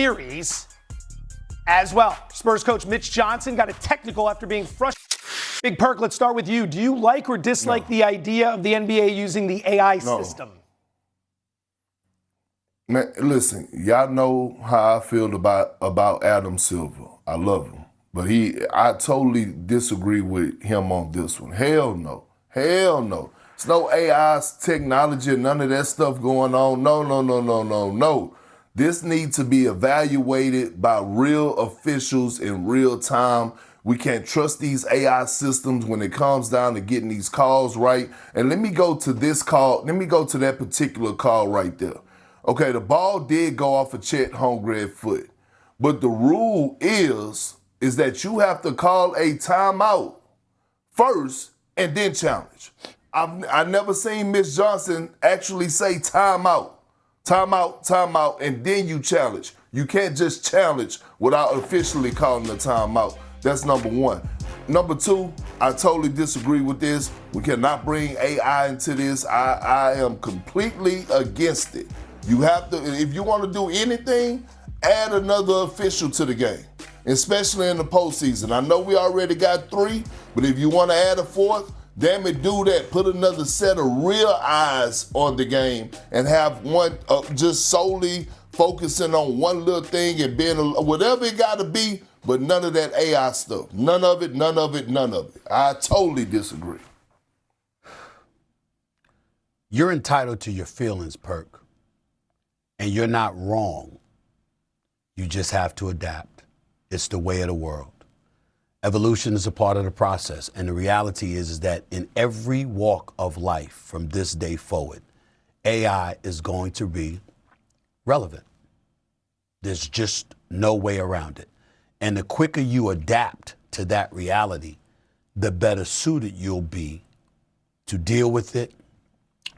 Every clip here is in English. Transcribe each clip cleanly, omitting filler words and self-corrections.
theories as well. Spurs coach Mitch Johnson got a technical after being frustrated. Big Perk, let's start with you. Do you like or dislike the idea of the NBA using the AI system? Man, listen, y'all know how I feel about Adam Silver. I love him. But I totally disagree with him on this one. Hell no. Hell no. There's no AI technology and none of that stuff going on. No. This needs to be evaluated by real officials in real time. We can't trust these AI systems when it comes down to getting these calls right. And let me go to this call. Let me go to that particular call right there. Okay, the ball did go off of Chet Holmgren's foot. But the rule is that you have to call a timeout first and then challenge. I've never seen Miss Johnson actually say timeout, and then you challenge. You can't just challenge without officially calling a timeout. That's number one. Number two, I totally disagree with this. We cannot bring AI into this. I am completely against it. You have to, if you want to do anything, add another official to the game, especially in the postseason. I know we already got 3, but if you want to add a 4th, damn it, do that. Put another set of real eyes on the game and have one just solely focusing on one little thing and being whatever it got to be, but none of that AI stuff. None of it. I totally disagree. You're entitled to your feelings, Perk, and you're not wrong. You just have to adapt. It's the way of the world. Evolution is a part of the process, and the reality is that in every walk of life from this day forward, AI is going to be relevant. There's just no way around it. And the quicker you adapt to that reality, the better suited you'll be to deal with it,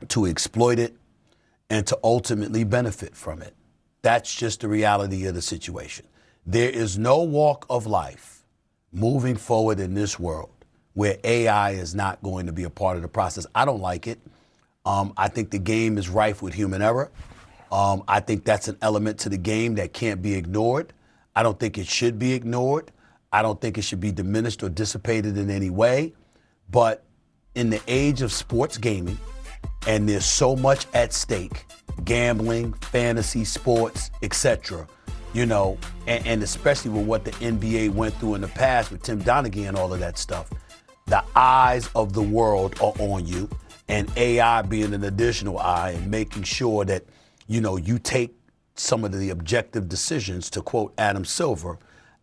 to exploit it, and to ultimately benefit from it. That's just the reality of the situation. There is no walk of life moving forward in this world where AI is not going to be a part of the process. I don't like it. I think the game is rife with human error. I think that's an element to the game that can't be ignored. I don't think it should be ignored. I don't think it should be diminished or dissipated in any way. But in the age of sports gaming, and there's so much at stake, gambling, fantasy, sports, etc., and especially with what the NBA went through in the past with Tim Donaghy and all of that stuff, the eyes of the world are on you, and AI being an additional eye and making sure that, you take some of the objective decisions, to quote Adam Silver,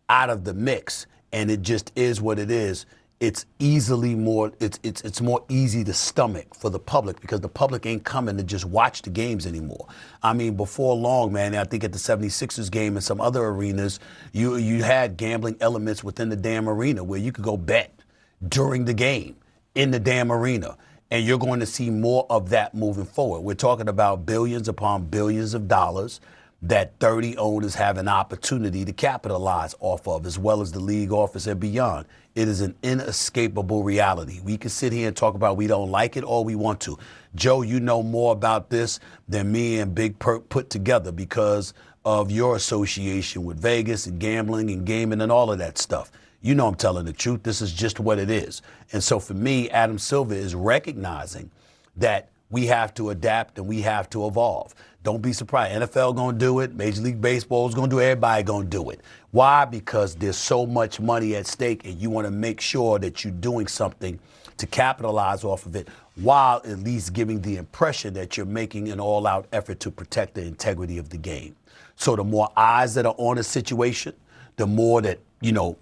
out of the mix, and it just is what it is. It's it's more easy to stomach for the public because the public ain't coming to just watch the games anymore. I mean, before long, man, I think at the 76ers game and some other arenas, you had gambling elements within the damn arena where you could go bet during the game in the damn arena. And you're going to see more of that moving forward. We're talking about billions upon billions of dollars that 30 owners have an opportunity to capitalize off of, as well as the league office and beyond. It is an inescapable reality. We can sit here and talk about we don't like it all we want to. Joe, you know more about this than me and Big Perk put together because of your association with Vegas and gambling and gaming and all of that stuff. You know I'm telling the truth. This is just what it is. And so for me, Adam Silver is recognizing that we have to adapt and we have to evolve. Don't be surprised. NFL going to do it. Major League Baseball is going to do it. Everybody going to do it. Why? Because there's so much money at stake and you want to make sure that you're doing something to capitalize off of it while at least giving the impression that you're making an all-out effort to protect the integrity of the game. So the more eyes that are on a situation, the more that,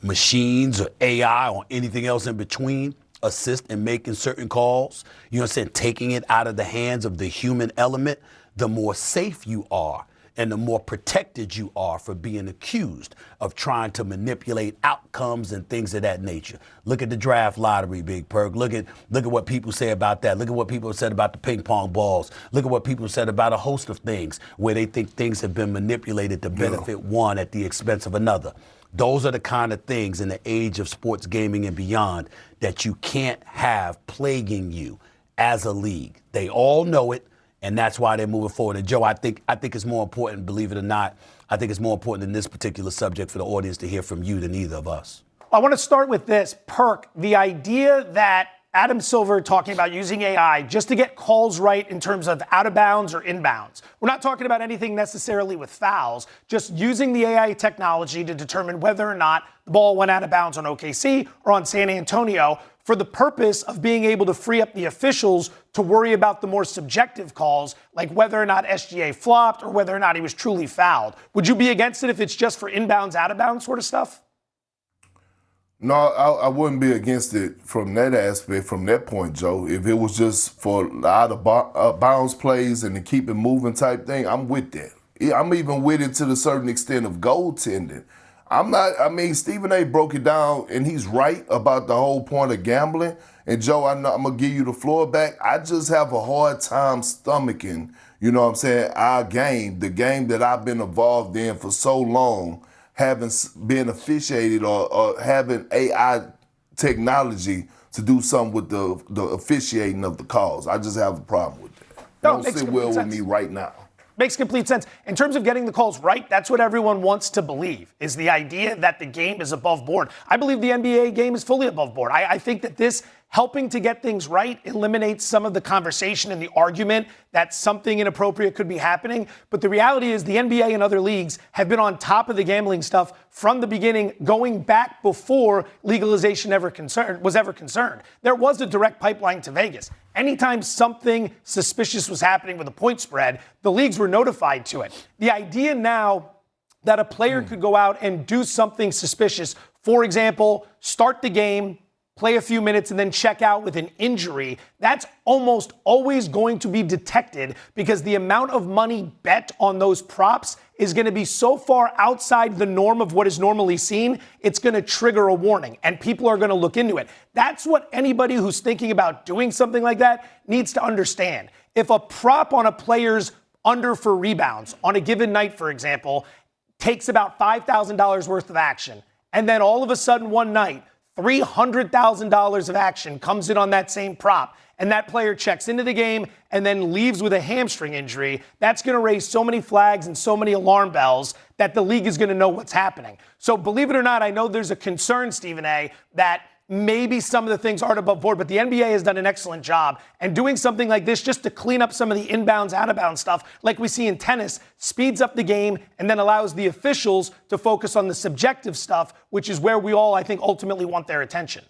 machines or AI or anything else in between assist in making certain calls, taking it out of the hands of the human element, the more safe you are and the more protected you are for being accused of trying to manipulate outcomes and things of that nature. Look at the draft lottery, Big Perk. Look at what people say about that. Look at what people have said about the ping pong balls. Look at what people said about a host of things where they think things have been manipulated to benefit one at the expense of another. Those are the kind of things in the age of sports gaming and beyond that you can't have plaguing you as a league. They all know it, and that's why they're moving forward. And Joe, I think it's more important, believe it or not. I think it's more important in this particular subject for the audience to hear from you than either of us. I want to start with this. Perk, the idea that Adam Silver talking about using AI just to get calls right in terms of out of bounds or inbounds. We're not talking about anything necessarily with fouls, just using the AI technology to determine whether or not the ball went out of bounds on OKC or on San Antonio for the purpose of being able to free up the officials to worry about the more subjective calls, like whether or not SGA flopped or whether or not he was truly fouled. Would you be against it if it's just for inbounds, out of bounds sort of stuff? No, I wouldn't be against it from that aspect, from that point, Joe. If it was just for out of bounds plays and to keep it moving type thing, I'm with that. I'm even with it to the certain extent of goaltending. Stephen A. broke it down, and he's right about the whole point of gambling. And Joe, I'm going to give you the floor back. I just have a hard time stomaching, our game, the game that I've been involved in for so long, having been officiated or having AI technology to do something with the officiating of the calls. I just have a problem with that. Don't sit well with me right now. Makes complete sense. In terms of getting the calls right, that's what everyone wants to believe, is the idea that the game is above board. I believe the NBA game is fully above board. I think that this helping to get things right eliminates some of the conversation and the argument that something inappropriate could be happening. But the reality is the NBA and other leagues have been on top of the gambling stuff from the beginning, going back before legalization was ever concerned. There was a direct pipeline to Vegas. Anytime something suspicious was happening with a point spread, the leagues were notified to it. The idea now that a player could go out and do something suspicious, for example, start the game, play a few minutes, and then check out with an injury, that's almost always going to be detected because the amount of money bet on those props is going to be so far outside the norm of what is normally seen, it's going to trigger a warning, and people are going to look into it. That's what anybody who's thinking about doing something like that needs to understand. If a prop on a player's under for rebounds on a given night, for example, takes about $5,000 worth of action, and then all of a sudden one night, $300,000 of action comes in on that same prop, and that player checks into the game and then leaves with a hamstring injury, that's going to raise so many flags and so many alarm bells that the league is going to know what's happening. So believe it or not, I know there's a concern, Stephen A., that maybe some of the things aren't above board, but the NBA has done an excellent job. And doing something like this just to clean up some of the inbounds, out-of-bounds stuff, like we see in tennis, speeds up the game and then allows the officials to focus on the subjective stuff, which is where we all, I think, ultimately want their attention.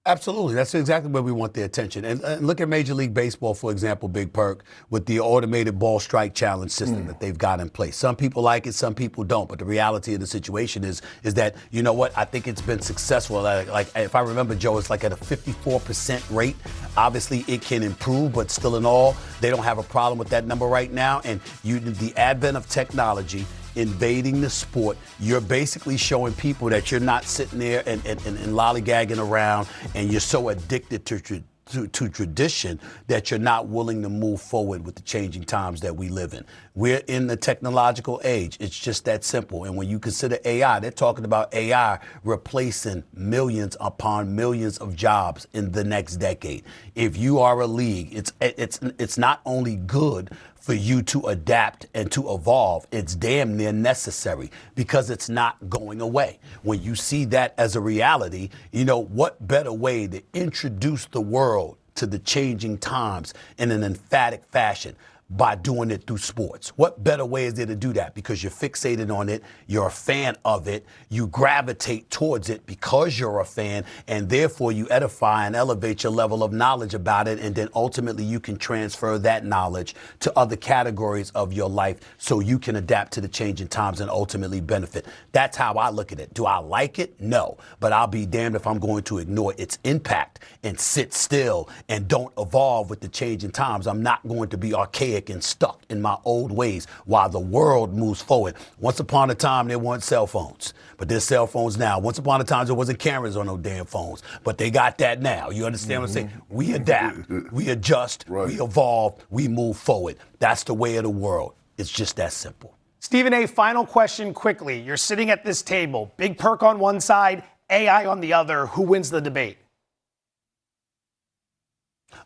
Absolutely. That's exactly where we want their attention. And look at Major League Baseball, for example, Big Perk, with the automated ball strike challenge system that they've got in place. Some people like it, some people don't. But the reality of the situation is that, you know what, I think it's been successful. Like if I remember, Joe, it's like at a 54% rate. Obviously, it can improve, but still in all, they don't have a problem with that number right now. And the advent of technology invading the sport, you're basically showing people that you're not sitting there and lollygagging around and you're so addicted to tradition that you're not willing to move forward with the changing times that we live in. We're in the technological age. It's just that simple. And when you consider AI, they're talking about AI replacing millions upon millions of jobs in the next decade. If you are a league, it's not only good for you to adapt and to evolve, it's damn near necessary because it's not going away. When you see that as a reality, what better way to introduce the world to the changing times in an emphatic fashion by doing it through sports? What better way is there to do that? Because you're fixated on it, you're a fan of it, you gravitate towards it because you're a fan, and therefore you edify and elevate your level of knowledge about it, and then ultimately you can transfer that knowledge to other categories of your life so you can adapt to the changing times and ultimately benefit. That's how I look at it. Do I like it? No. But I'll be damned if I'm going to ignore its impact and sit still and don't evolve with the changing times. I'm not going to be archaic and stuck in my old ways while the world moves forward. Once upon a time, there weren't cell phones, but there's cell phones now. Once upon a time, there wasn't cameras on no damn phones, but they got that now. You understand what I'm saying? We adapt, we adjust, we evolve, we move forward. That's the way of the world. It's just that simple. Stephen A., final question quickly. You're sitting at this table, Big Perk on one side, AI on the other. Who wins the debate?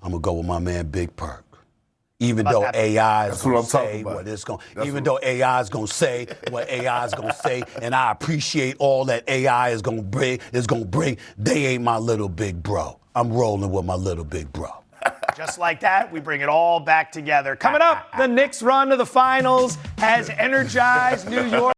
I'm going to go with my man, Big Perk. Even though AI is That's going what to I'm say talking about. what it's going, That's even what- though AI is going to say what AI is going to say, and I appreciate all that AI is going to bring. They ain't my little big bro. I'm rolling with my little big bro. Just like that, we bring it all back together. Coming up, the Knicks' run to the finals has energized New York.